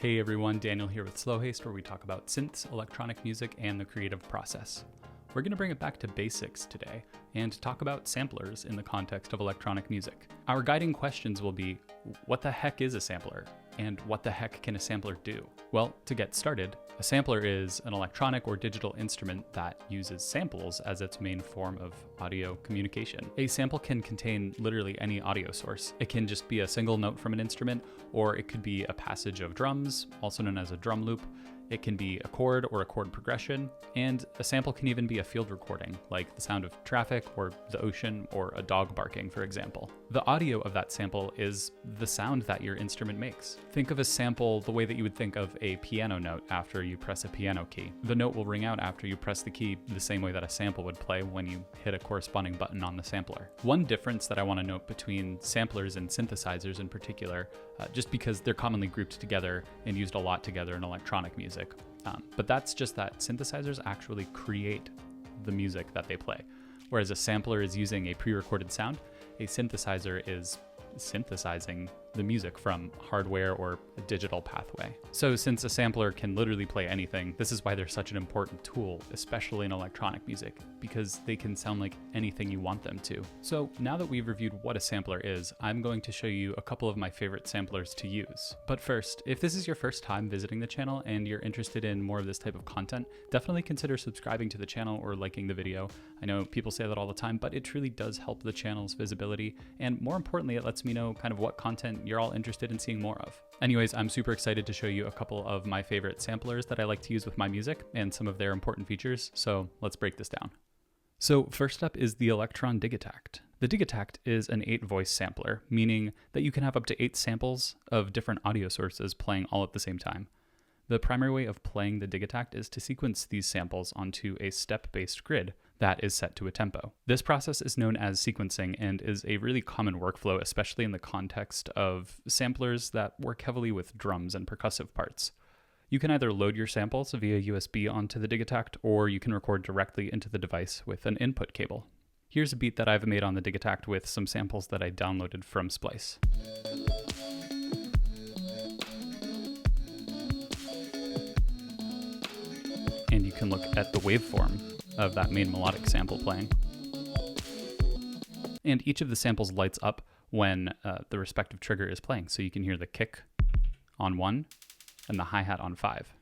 Hey everyone, Daniel here with Slow Haste, where we talk about synths, electronic music, and the creative process. We're going to bring it back to basics today and talk about samplers in the context of electronic music. Our guiding questions will be, what the heck is a sampler? And what the heck can a sampler do? Well, to get started, a sampler is an electronic or digital instrument that uses samples as its main form of audio communication. A sample can contain literally any audio source. It can just be a single note from an instrument, or it could be a passage of drums, also known as a drum loop. It can be a chord or a chord progression, and a sample can even be a field recording, like the sound of traffic or the ocean or a dog barking, for example. The audio of that sample is the sound that your instrument makes. Think of a sample the way that you would think of a piano note after you press a piano key. The note will ring out after you press the key the same way that a sample would play when you hit a corresponding button on the sampler. One difference that I want to note between samplers and synthesizers in particular, just because they're commonly grouped together and used a lot together in electronic music, but that's just that synthesizers actually create the music that they play. Whereas a sampler is using a pre-recorded sound, a synthesizer is synthesizing the music from hardware or a digital pathway. So since a sampler can literally play anything, this is why they're such an important tool, especially in electronic music, because they can sound like anything you want them to. So now that we've reviewed what a sampler is, I'm going to show you a couple of my favorite samplers to use. But first, if this is your first time visiting the channel and you're interested in more of this type of content, definitely consider subscribing to the channel or liking the video. I know people say that all the time, but it truly does help the channel's visibility, and more importantly, it lets me know kind of what content you're all interested in seeing more of. Anyways, I'm super excited to show you a couple of my favorite samplers that I like to use with my music and some of their important features, so let's break this down. So first up is the Elektron Digitakt. The Digitakt is an 8-voice sampler, meaning that you can have up to 8 samples of different audio sources playing all at the same time. The primary way of playing the Digitakt is to sequence these samples onto a step-based grid that is set to a tempo. This process is known as sequencing and is a really common workflow, especially in the context of samplers that work heavily with drums and percussive parts. You can either load your samples via USB onto the Digitakt, or you can record directly into the device with an input cable. Here's a beat that I've made on the Digitakt with some samples that I downloaded from Splice. And you can look at the waveform of that main melodic sample playing. And each of the samples lights up when the respective trigger is playing. So you can hear the kick on 1 and the hi-hat on 5.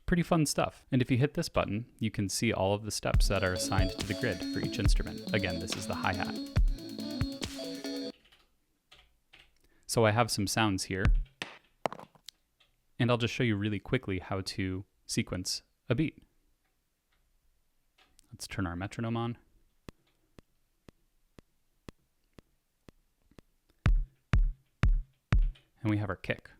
Pretty fun stuff. And if you hit this button, you can see all of the steps that are assigned to the grid for each instrument. Again, this is the hi-hat. So I have some sounds here, and I'll just show you really quickly how to sequence a beat. Let's turn our metronome on. And we have our kick.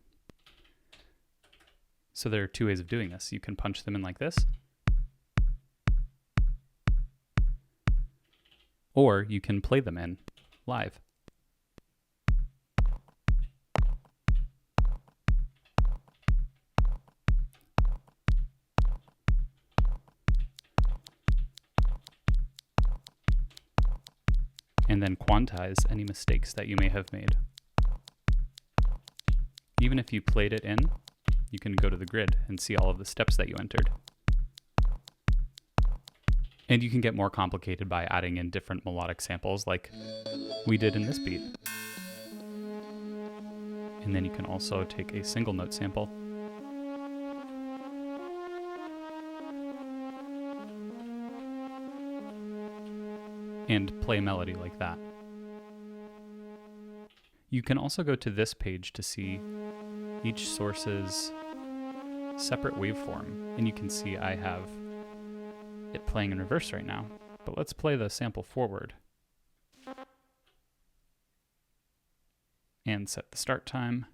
So there are 2 ways of doing this. You can punch them in like this, or you can play them in live. And then quantize any mistakes that you may have made. Even if you played it in, you can go to the grid and see all of the steps that you entered. And you can get more complicated by adding in different melodic samples like we did in this beat. And then you can also take a single note sample and play a melody like that. You can also go to this page to see each source's separate waveform, and you can see I have it playing in reverse right now, but let's play the sample forward and set the start time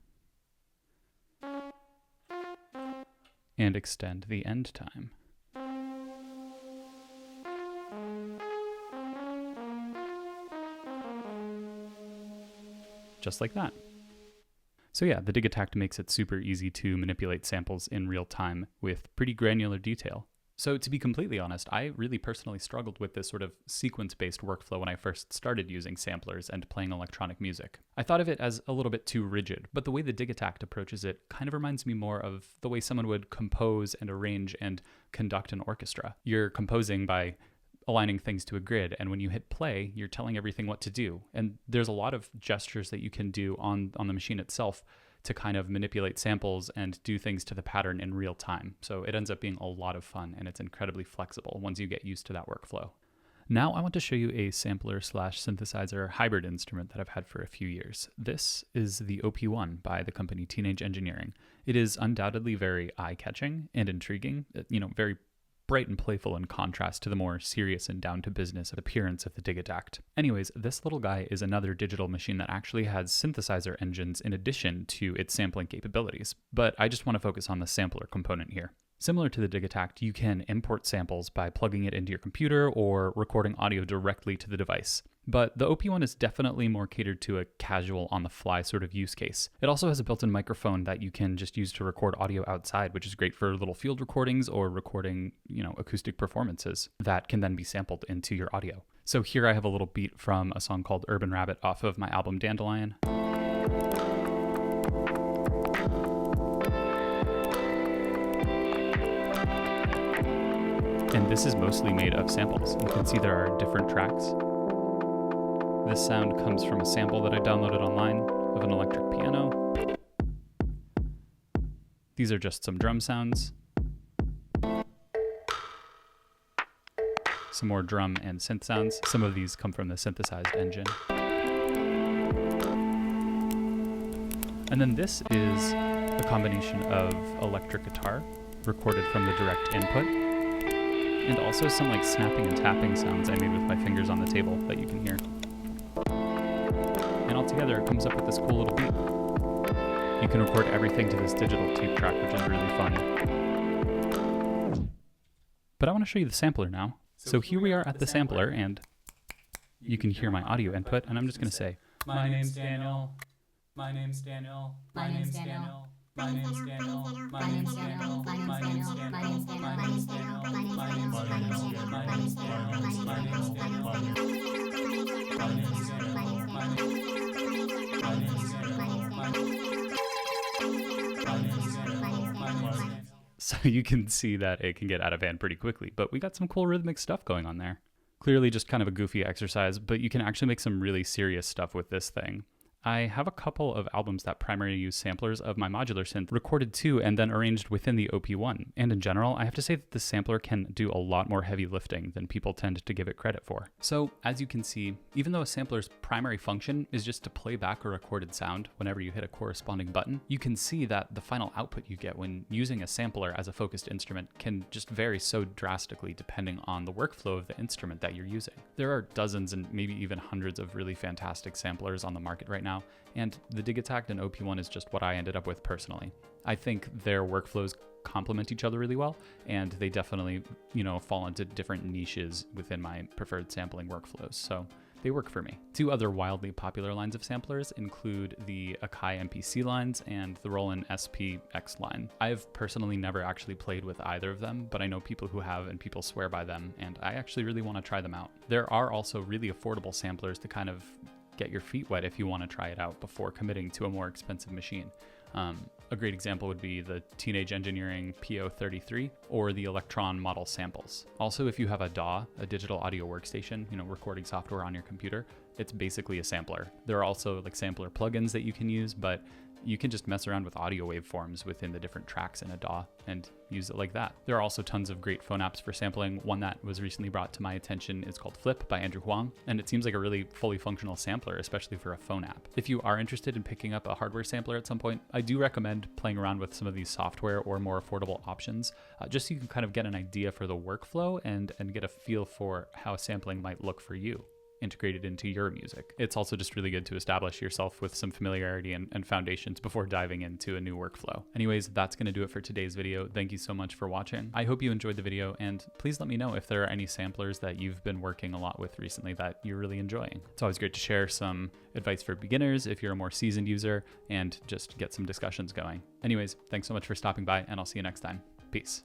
and extend the end time. Just like that. So yeah, the Digitakt makes it super easy to manipulate samples in real time with pretty granular detail. So to be completely honest, I really personally struggled with this sort of sequence-based workflow when I first started using samplers and playing electronic music. I thought of it as a little bit too rigid, but the way the Digitakt approaches it kind of reminds me more of the way someone would compose and arrange and conduct an orchestra. You're composing by aligning things to a grid, and when you hit play, you're telling everything what to do. And there's a lot of gestures that you can do on the machine itself to kind of manipulate samples and do things to the pattern in real time. So it ends up being a lot of fun, and it's incredibly flexible once you get used to that workflow. Now I want to show you a sampler/synthesizer hybrid instrument that I've had for a few years. This is the OP1 by the company Teenage Engineering. It is undoubtedly very eye-catching and intriguing, very bright and playful in contrast to the more serious and down-to-business appearance of the Digitakt. Anyways, this little guy is another digital machine that actually has synthesizer engines in addition to its sampling capabilities, but I just want to focus on the sampler component here. Similar to the Digitakt, you can import samples by plugging it into your computer or recording audio directly to the device. But the OP1 is definitely more catered to a casual, on-the-fly sort of use case. It also has a built-in microphone that you can just use to record audio outside, which is great for little field recordings or recording, acoustic performances that can then be sampled into your audio. So here I have a little beat from a song called Urban Rabbit off of my album Dandelion. And this is mostly made of samples. You can see there are different tracks. This sound comes from a sample that I downloaded online of an electric piano. These are just some drum sounds. Some more drum and synth sounds. Some of these come from the synthesized engine. And then this is a combination of electric guitar recorded from the direct input, and also some like snapping and tapping sounds I made with my fingers on the table that you can hear. And altogether, it comes up with this cool little beat. You can record everything to this digital tape track, which is really fun. But I want to show you the sampler now. So here we are at the sampler, and you can hear my audio input, and I'm just going to say, My name's Daniel. My name's Daniel. My name's Daniel. My name's Daniel. My name's Daniel. My name's Daniel. My name's Daniel. My name's Daniel. My name's Daniel. My name's Daniel. My name's Daniel. My name's Daniel. So you can see that it can get out of hand pretty quickly, but we got some cool rhythmic stuff going on there. Clearly just kind of a goofy exercise, but you can actually make some really serious stuff with this thing. I have a couple of albums that primarily use samplers of my modular synth recorded to and then arranged within the OP1. And in general, I have to say that the sampler can do a lot more heavy lifting than people tend to give it credit for. So as you can see, even though a sampler's primary function is just to play back a recorded sound whenever you hit a corresponding button, you can see that the final output you get when using a sampler as a focused instrument can just vary so drastically depending on the workflow of the instrument that you're using. There are dozens and maybe even hundreds of really fantastic samplers on the market right now, and the Digitakt and OP1 is just what I ended up with personally. I think their workflows complement each other really well, and they definitely, fall into different niches within my preferred sampling workflows, so they work for me. Two other wildly popular lines of samplers include the Akai MPC lines and the Roland SPX line. I've personally never actually played with either of them, but I know people who have and people swear by them, and I actually really want to try them out. There are also really affordable samplers to kind of get your feet wet if you want to try it out before committing to a more expensive machine. A great example would be the Teenage Engineering PO33 or the Elektron model samples. Also, if you have a DAW, a digital audio workstation, recording software on your computer, it's basically a sampler. There are also like sampler plugins that you can use, but you can just mess around with audio waveforms within the different tracks in a DAW and use it like that. There are also tons of great phone apps for sampling. One that was recently brought to my attention is called Flip by Andrew Huang, and it seems like a really fully functional sampler, especially for a phone app. If you are interested in picking up a hardware sampler at some point, I do recommend playing around with some of these software or more affordable options, just so you can kind of get an idea for the workflow and get a feel for how sampling might look for you integrated into your music. It's also just really good to establish yourself with some familiarity and foundations before diving into a new workflow. Anyways, that's going to do it for today's video. Thank you so much for watching. I hope you enjoyed the video, and please let me know if there are any samplers that you've been working a lot with recently that you're really enjoying. It's always great to share some advice for beginners if you're a more seasoned user and just get some discussions going. Anyways, thanks so much for stopping by, and I'll see you next time. Peace.